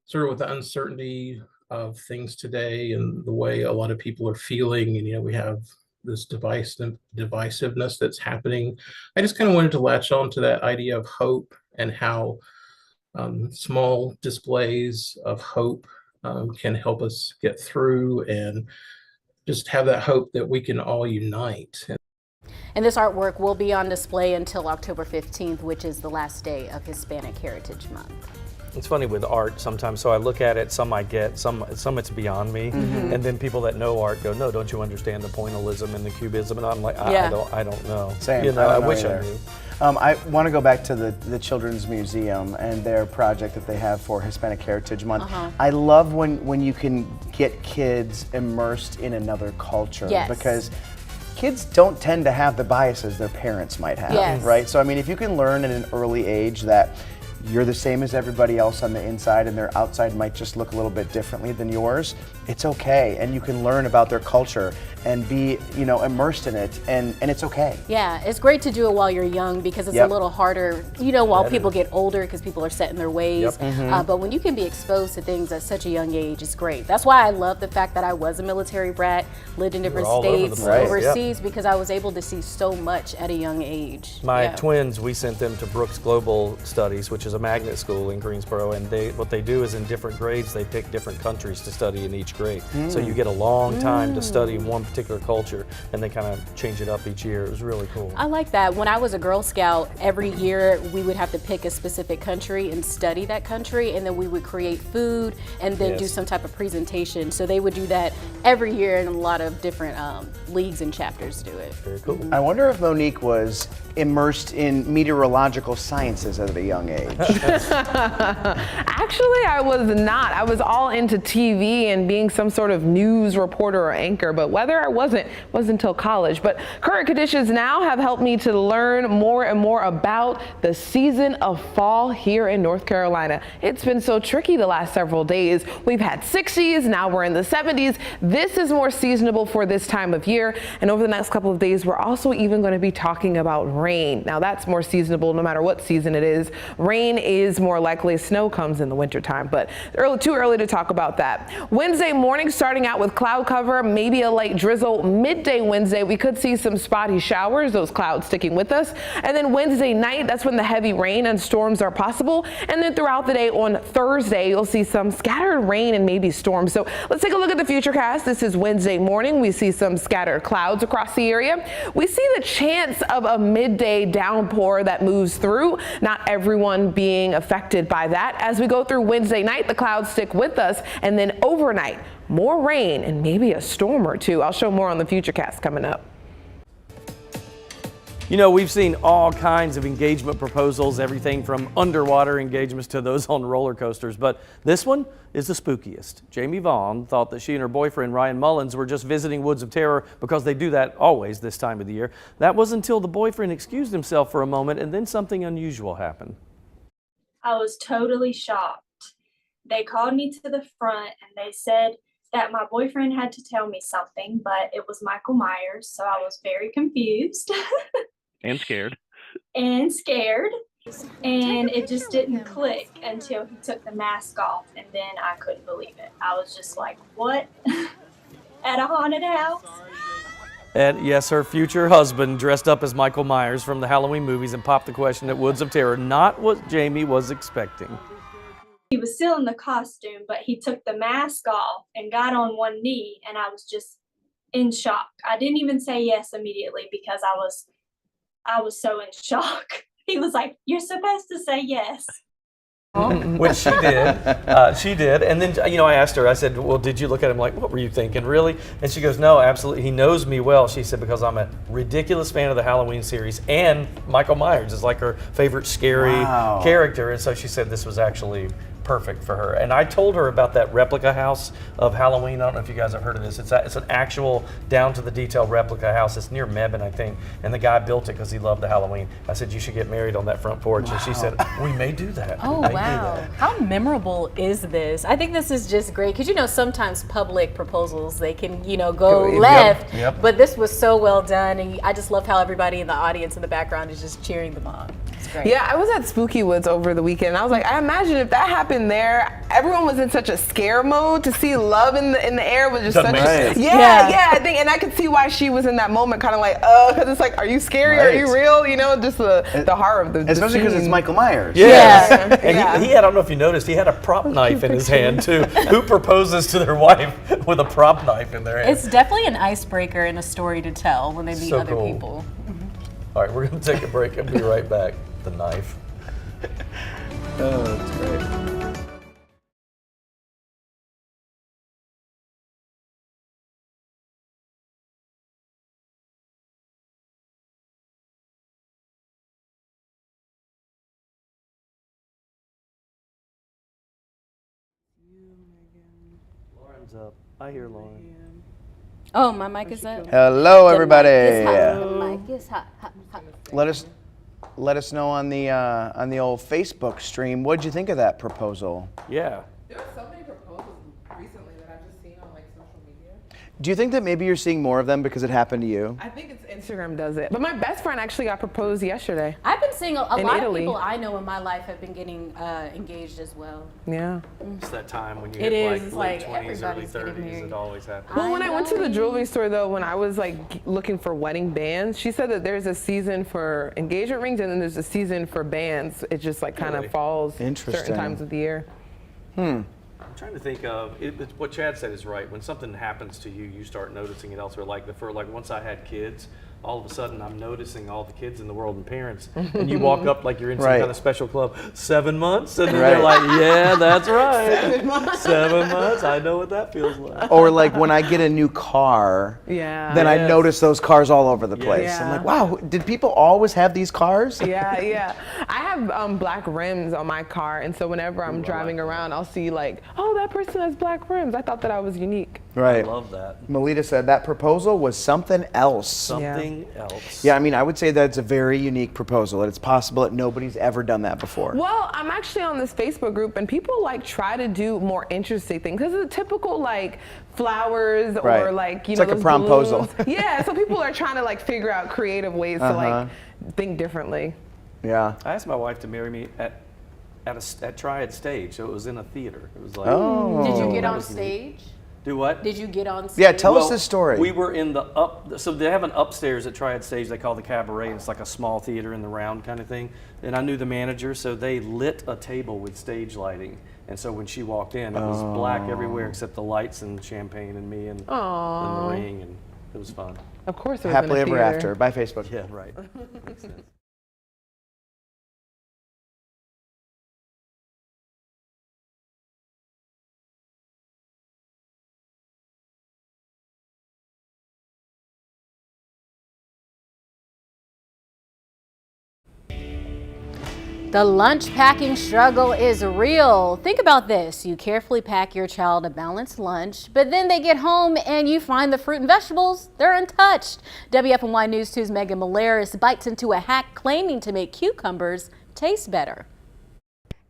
Sort of with the uncertainty of things today and the way a lot of people are feeling, and we have this divisiveness that's happening. I just kind of wanted to latch on to that idea of hope and how small displays of hope can help us get through and just have that hope that we can all unite. And this artwork will be on display until October 15th, which is the last day of Hispanic Heritage Month. It's funny with art sometimes, so I look at it, some I get, some it's beyond me, and then people that know art go, no, don't you understand the pointillism and the cubism? And I'm like, I don't know. Same. I wish I knew. I want to go back to the Children's Museum and their project that they have for Hispanic Heritage Month. I love when you can get kids immersed in another culture, because kids don't tend to have the biases their parents might have, right? So I mean, if you can learn at an early age that you're the same as everybody else on the inside and their outside might just look a little bit differently than yours, it's okay. And you can learn about their culture and be, immersed in it, and it's okay. Yeah, it's great to do it while you're young because it's a little harder, while people get older because people are set in their ways. But when you can be exposed to things at such a young age, it's great. That's why I love the fact that I was a military brat, lived in different states, overseas, because I was able to see so much at a young age. My twins, we sent them to Brooks Global Studies, which is a magnet school in Greensboro, and what they do is in different grades, they pick different countries to study in each grade. So you get a long time to study one particular culture, and they kind of change it up each year. It was really cool. I like that. When I was a Girl Scout, every year we would have to pick a specific country and study that country, and then we would create food and then do some type of presentation. So they would do that every year, and a lot of different leagues and chapters do it. Very cool. I wonder if Monique was immersed in meteorological sciences at a young age. Actually, I was not. I was all into TV and being some sort of news reporter or anchor, but weather I wasn't until college. But current conditions now have helped me to learn more and more about the season of fall here in North Carolina. It's been so tricky the last several days. We've had 60s, now we're in the 70s. This is more seasonable for this time of year. And over the next couple of days, we're also even going to be talking about rain. Now that's more seasonable no matter what season it is. Rain rain is more likely. Snow comes in the wintertime, but too early to talk about that. Wednesday morning starting out with cloud cover, maybe a light drizzle. Midday Wednesday, we could see some spotty showers, those clouds sticking with us. And then Wednesday night, that's when the heavy rain and storms are possible. And then throughout the day on Thursday, you'll see some scattered rain and maybe storms. So let's take a look at the futurecast. This is Wednesday morning. We see some scattered clouds across the area. We see the chance of a midday downpour that moves through. Not everyone being affected by that. As we go through Wednesday night, the clouds stick with us, and then overnight, more rain and maybe a storm or two. I'll show more on the futurecast coming up. You know, we've seen all kinds of engagement proposals, everything from underwater engagements to those on roller coasters, but this one is the spookiest. Jamie Vaughn thought that she and her boyfriend Ryan Mullins were just visiting Woods of Terror because they do that always this time of the year. That was until the boyfriend excused himself for a moment and then something unusual happened. I was totally shocked. They called me to the front and they said that my boyfriend had to tell me something, but it was Michael Myers, so I was very confused. And scared. And scared. And it just didn't click until he took the mask off, and then I couldn't believe it. I was just like, what? At a haunted house? And yes, her future husband dressed up as Michael Myers from the Halloween movies and popped the question at Woods of Terror, not what Jamie was expecting. He was still in the costume, but he took the mask off and got on one knee, and I was just in shock. I didn't even say yes immediately because I was so in shock. He was like, "You're supposed to say yes." Which she did. She did. And then, you know, I asked her, I said, well, did you look at him like, what were you thinking, really? And she goes, no, absolutely. He knows me well, she said, because I'm a ridiculous fan of the Halloween series. And Michael Myers is like her favorite scary character. And so she said this was actually perfect for her. And I told her about that replica house of Halloween. I don't know if you guys have heard of this. It's an actual down to the detail replica house. It's near Mebane, I think. And the guy built it because he loved the Halloween. I said, you should get married on that front porch. And she said, we may do that. Oh, wow. How memorable is this? I think this is just great because, you know, sometimes public proposals, they can, you know, go left. Yep. But this was so well done. And I just love how everybody in the audience in the background is just cheering them on. It's great. Yeah, I was at Spooky Woods over the weekend. I was like, I imagine if that happened there, everyone was in such a scare mode. To see love in the air was just such I think, and I could see why she was in that moment, kind of like, because it's like, are you scary? Are you real? You know, just the horror of the especially because it's Michael Myers. Yeah. And he had, I don't know if you noticed, he had a prop knife in his hand too. Who proposes to their wife with a prop knife in their hand? It's definitely an icebreaker and a story to tell when they meet other people. All right, we're going to take a break and be right back. The knife. Oh, that's great. Lauren's up. I hear Lauren. Oh, my mic is up. Hello, everybody. The mic is hot, hot, hot. Let us know on the old Facebook stream. What did you think of that proposal? Yeah. There are so many proposals recently that I've just seen on like social media. Do you think that maybe you're seeing more of them because it happened to you? I think it's Instagram does it. But my best friend actually got proposed yesterday. I've been seeing a lot Italy. of people I know in my life have been getting engaged as well. Yeah. It's that time when you It hit is, like late like, 20s, early everybody's getting 30s. married. It always happens. Well, when I went to the jewelry store, though, when I was like looking for wedding bands, she said that there's a season for engagement rings and then there's a season for bands. It just like kind of falls certain times of the year. I'm trying to think of what Chad said is right. When something happens to you, you start noticing it elsewhere. Like once I had kids, all of a sudden I'm noticing all the kids in the world and parents. And you walk up like you're in some kind of special club. 7 months, and then they're like, yeah, that's right. 7 months. 7 months. I know what that feels like. Or like when I get a new car, then I notice those cars all over the place. Yeah. I'm like, wow, did people always have these cars? Yeah. I have black rims on my car, and so whenever I'm driving around, I'll see like, oh, that person has black rims. I thought that I was unique. Right. I love that. Melita said that proposal was something else. Something else. Yeah, I mean, I would say that's a very unique proposal, that it's possible that nobody's ever done that before. Well, I'm actually on this Facebook group, and people like try to do more interesting things because it's a typical like flowers or like it's like a promposal. Yeah, so people are trying to like figure out creative ways to like think differently. Yeah. I asked my wife to marry me at at Triad Stage, so it was in a theater. It was like. Oh. Did you get on stage? Do what? Did you get on stage? Yeah, tell us this story. We were in the so they have an upstairs at Triad Stage they call the Cabaret. It's like a small theater in the round kind of thing. And I knew the manager, so they lit a table with stage lighting. And so when she walked in, it was black everywhere except the lights and champagne and me and the ring, and it was fun. Of course, it was Happily in a ever theater. after. By Facebook. Yeah, right. Makes sense. The lunch packing struggle is real. Think about this. You carefully pack your child a balanced lunch, but then they get home and you find the fruit and vegetables, they're untouched. WFMY News 2's Megan Malaris bites into a hack claiming to make cucumbers taste better.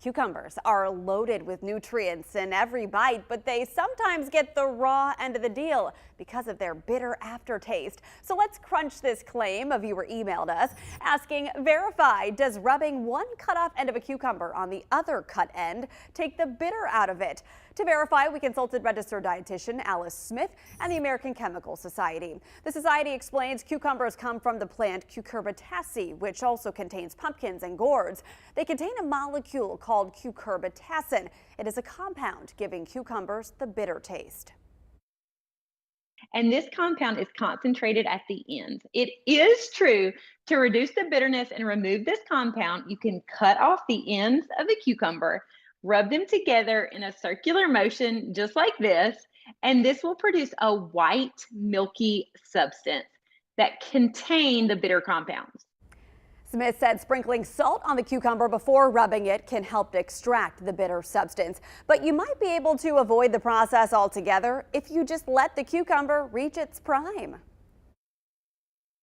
Cucumbers are loaded with nutrients in every bite, but they sometimes get the raw end of the deal because of their bitter aftertaste. So let's crunch this claim. A viewer emailed us asking, verify, does rubbing one cut off end of a cucumber on the other cut end take the bitter out of it? To verify, we consulted registered dietitian Alice Smith and the American Chemical Society. The society explains cucumbers come from the plant cucurbitaceae, which also contains pumpkins and gourds. They contain a molecule called cucurbitacin. It is a compound giving cucumbers the bitter taste. And this compound is concentrated at the ends. It is true, to reduce the bitterness and remove this compound, you can cut off the ends of the cucumber, rub them together in a circular motion just like this, and this will produce a white, milky substance that contain the bitter compounds. Smith said sprinkling salt on the cucumber before rubbing it can help extract the bitter substance. But you might be able to avoid the process altogether if you just let the cucumber reach its prime.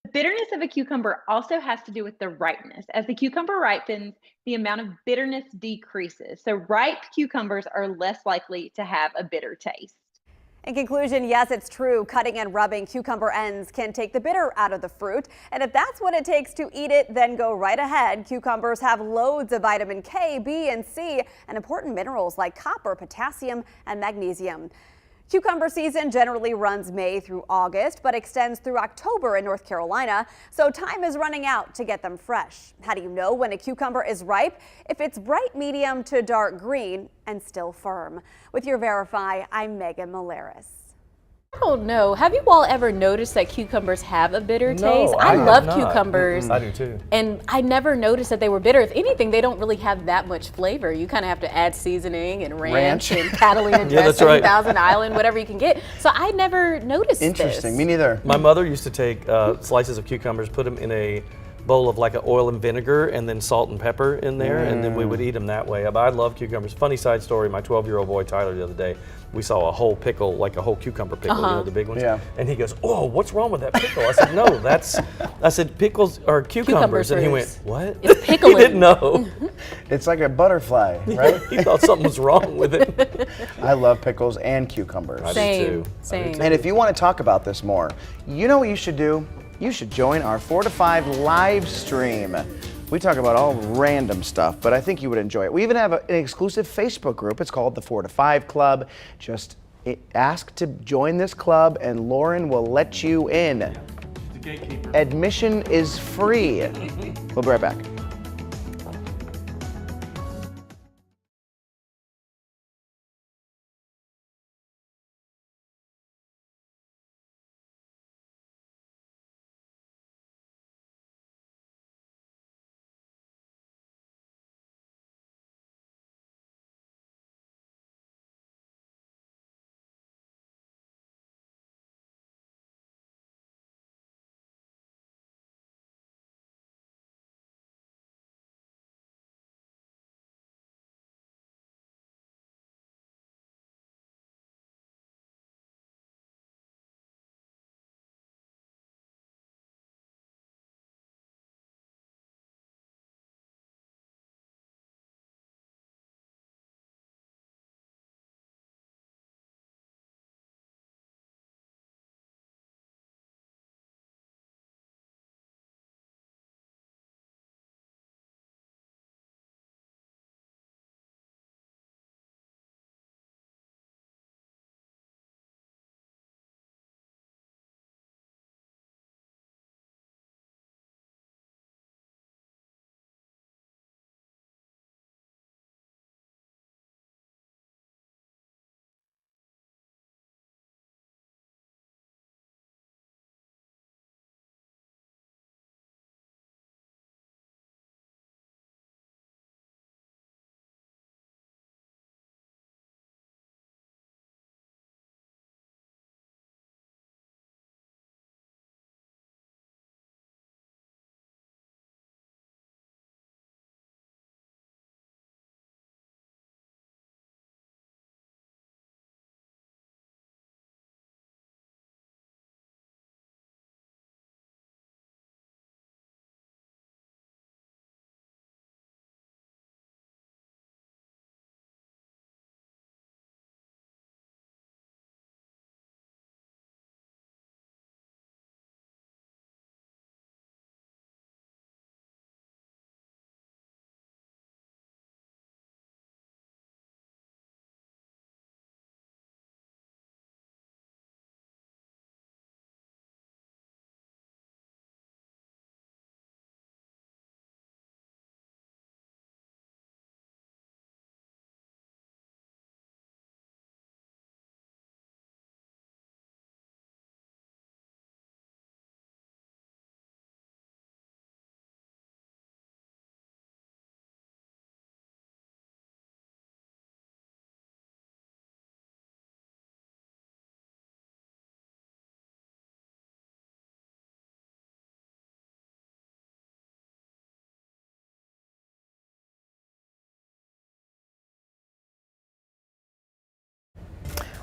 The bitterness of a cucumber also has to do with the ripeness. As the cucumber ripens, the amount of bitterness decreases. So ripe cucumbers are less likely to have a bitter taste. In conclusion, yes, it's true. Cutting and rubbing cucumber ends can take the bitter out of the fruit. And if that's what it takes to eat it, then go right ahead. Cucumbers have loads of vitamin K, B, and C, and important minerals like copper, potassium, and magnesium. Cucumber season generally runs May through August, but extends through October in North Carolina, so time is running out to get them fresh. How do you know when a cucumber is ripe? If it's bright medium to dark green and still firm. With your Verify, I'm Megan Malaris. I don't know. Have you all ever noticed that cucumbers have a bitter No, taste? I love have not. cucumbers. I do too. And I never noticed that they were bitter. If anything, they don't really have that much flavor. You kind of have to add seasoning and ranch and Catalina dressing, Yeah, that's right. Thousand Island, whatever you can get. So I never noticed Interesting. this. Me neither. My mother used to take slices of cucumbers, put them in a bowl of like an oil and vinegar and then salt and pepper in there, and then we would eat them that way. But I love cucumbers. Funny side story, my 12-year-old boy Tyler the other day, we saw a whole pickle, like a whole cucumber pickle, you know, the big ones. Yeah. And he goes, "Oh, what's wrong with that pickle?" I said, "No, I said, pickles are cucumbers." And he went, "What?" It's pickling. He didn't know. It's like a butterfly, right? He thought something was wrong with it. I love pickles and cucumbers. I do Same, too. same. And if you want to talk about this more, you know what you should do? You should join our 4 to 5 live stream. We talk about all random stuff, but I think you would enjoy it. We even have an exclusive Facebook group. It's called the 4 to 5 Club. Just ask to join this club and Lauren will let you in. The gatekeeper. Admission is free. We'll be right back.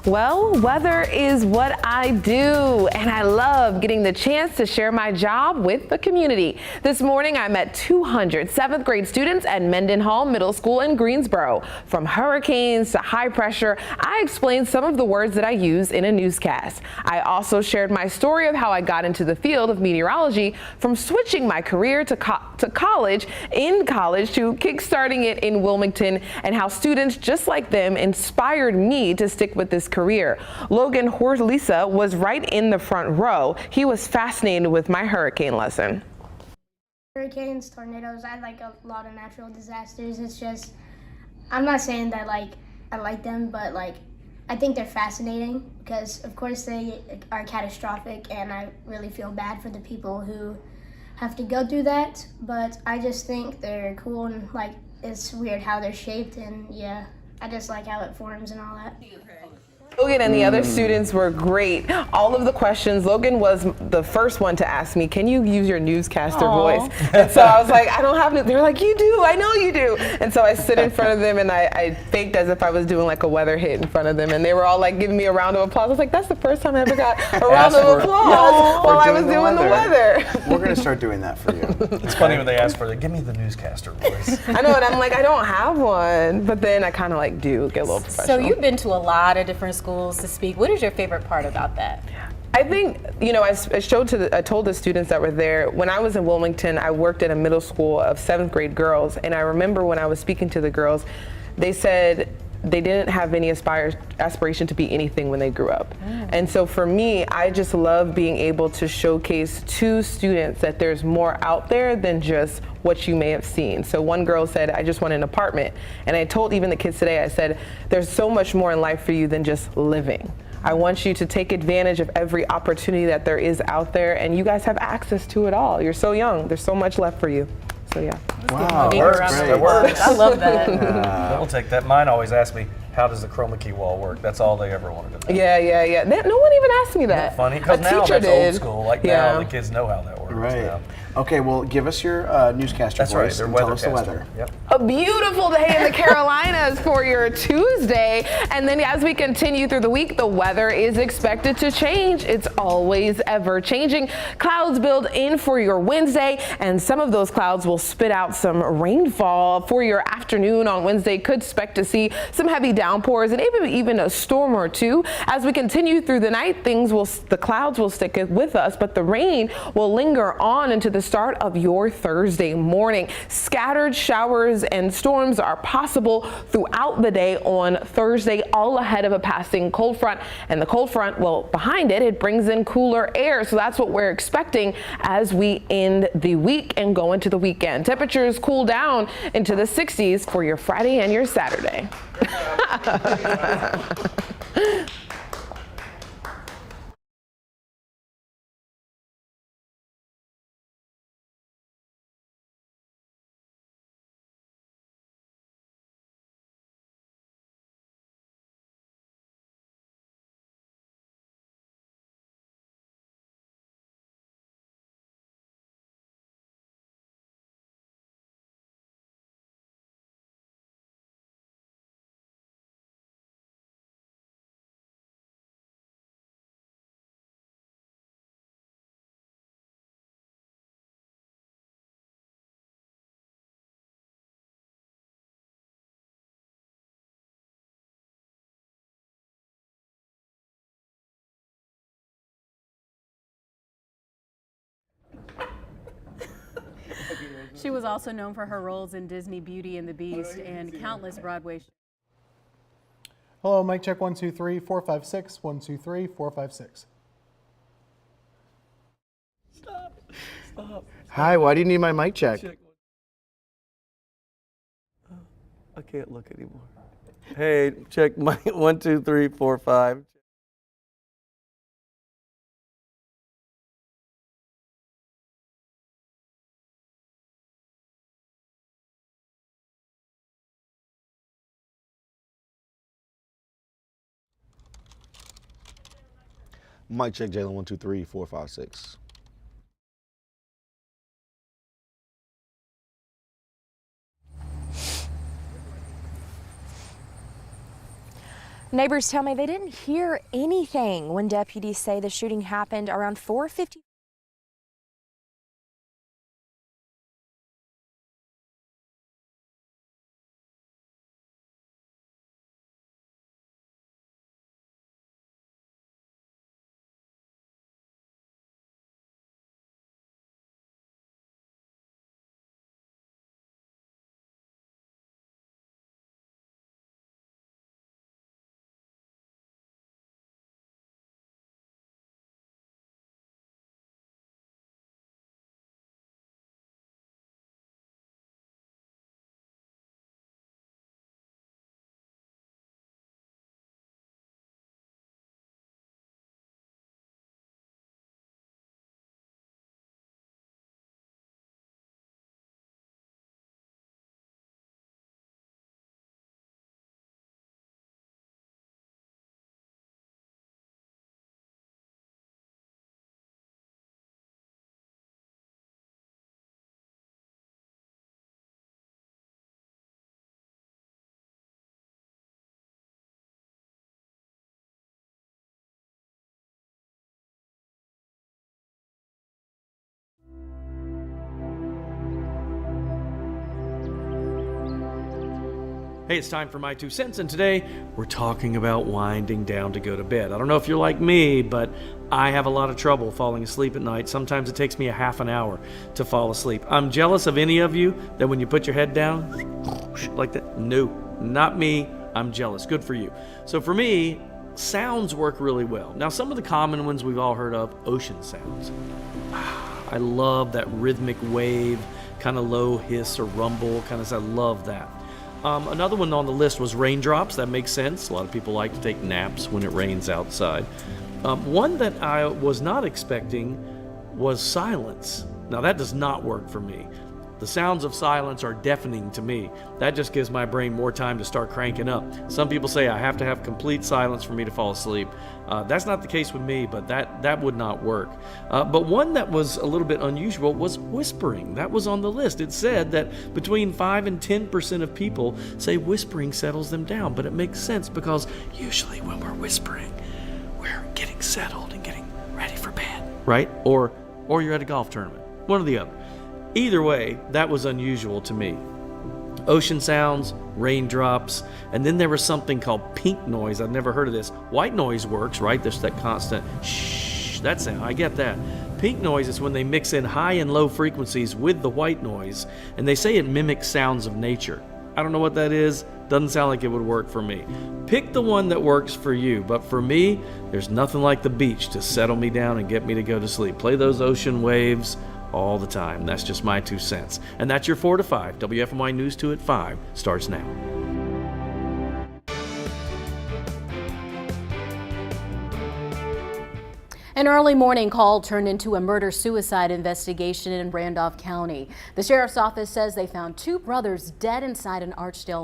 Well, weather is what I do, and I love getting the chance to share my job with the community. This morning, I met 200 7th grade students at Mendenhall Middle School in Greensboro. From hurricanes to high pressure, I explained some of the words that I use in a newscast. I also shared my story of how I got into the field of meteorology, from switching my career to college to kickstarting it in Wilmington, and how students just like them inspired me to stick with this career. Logan Horlisa was right in the front row. He was fascinated with my hurricane lesson. Hurricanes, tornadoes, I like a lot of natural disasters. It's just, I'm not saying that I like them, but I think they're fascinating because of course they are catastrophic, and I really feel bad for the people who have to go through that, but I just think they're cool, and it's weird how they're shaped, and yeah, I just like how it forms and all that. Logan and the other students were great. All of the questions, Logan was the first one to ask me, can you use your newscaster voice? And so I was like, I don't have it. They were like, you do, I know you do. And so I stood in front of them and I faked as if I was doing like a weather hit in front of them. And they were all like giving me a round of applause. I was like, that's the first time I ever got a round of applause while I was doing the weather. We're going to start doing that for you. It's funny when they ask for it, give me the newscaster voice. I know, and I'm like, I don't have one. But then I kind of do get a little professional. So you've been to a lot of different schools to speak. What is your favorite part about that? I think, I told the students that were there, when I was in Wilmington, I worked at a middle school of 7th grade girls, and I remember when I was speaking to the girls, they said they didn't have any aspiration to be anything when they grew up. And so for me, I just love being able to showcase to students that there's more out there than just what you may have seen. So one girl said, I just want an apartment. And I told even the kids today, I said, there's so much more in life for you than just living. I want you to take advantage of every opportunity that there is out there, and you guys have access to it all. You're so young, there's so much left for you. So yeah. Wow, It works. I love that. We'll take that. Mine always ask me, how does the chroma key wall work? That's all they ever wanted to know. Yeah. No one even asked me that. Isn't that funny? Because now that's old school. Now the kids know how that works. Right. Now. Okay, well, give us your newscaster That's right, voice their and tell us the weather. Yep. A beautiful day in the Carolinas for your Tuesday. And then as we continue through the week, the weather is expected to change. It's always ever changing. Clouds build in for your Wednesday, and some of those clouds will spit out some rainfall for your afternoon on Wednesday. Could expect to see some heavy downpours and even a storm or two. As we continue through the night, the clouds will stick with us, but the rain will linger on into the start of your Thursday morning. Scattered showers and storms are possible throughout the day on Thursday, all ahead of a passing cold front. And the cold front, well, behind it brings in cooler air. So that's what we're expecting as we end the week and go into the weekend. Temperatures cool down into the 60s for your Friday and your Saturday. She was also known for her roles in Disney Beauty and the Beast and countless Broadway shows. Hello, mic check 1 2 3 4 5 6 1 2 3 4 5 6. Stop. Hi, why do you need my mic check? I can't look anymore. Hey, check mic 1 2 3 4 5. Mic check, Jalen, 1 2 3 4 5 6. Neighbors tell me they didn't hear anything when deputies say the shooting happened around 4:50. Hey, it's time for my 2 cents, and today we're talking about winding down to go to bed. I don't know if you're like me, but I have a lot of trouble falling asleep at night. Sometimes it takes me a half an hour to fall asleep. I'm jealous of any of you that when you put your head down, like that. No, not me. I'm jealous. Good for you. So for me, sounds work really well. Now, some of the common ones we've all heard of, ocean sounds. I love that rhythmic wave, kind of low hiss or rumble, I love that. Another one on the list was raindrops. That makes sense. A lot of people like to take naps when it rains outside. One that I was not expecting was silence. Now that does not work for me. The sounds of silence are deafening to me. That just gives my brain more time to start cranking up. Some people say I have to have complete silence for me to fall asleep. That's not the case with me, but that would not work. But one that was a little bit unusual was whispering. That was on the list. It said that between 5 and 10% of people say whispering settles them down, but it makes sense because usually when we're whispering, we're getting settled and getting ready for bed, right? Or you're at a golf tournament, one or the other. Either way, that was unusual to me. Ocean sounds, raindrops, and then there was something called pink noise. I've never heard of this. White noise works, right? There's that constant shh, that sound. I get that. Pink noise is when they mix in high and low frequencies with the white noise, and they say it mimics sounds of nature. I don't know what that is. Doesn't sound like it would work for me. Pick the one that works for you, but for me, there's nothing like the beach to settle me down and get me to go to sleep. Play those ocean waves all the time. That's just my 2 cents. And that's your 4 to 5. WFMY News 2 at 5 starts now. An early morning call turned into a murder-suicide investigation in Randolph County. The sheriff's office says they found 2 brothers dead inside an Archdale home.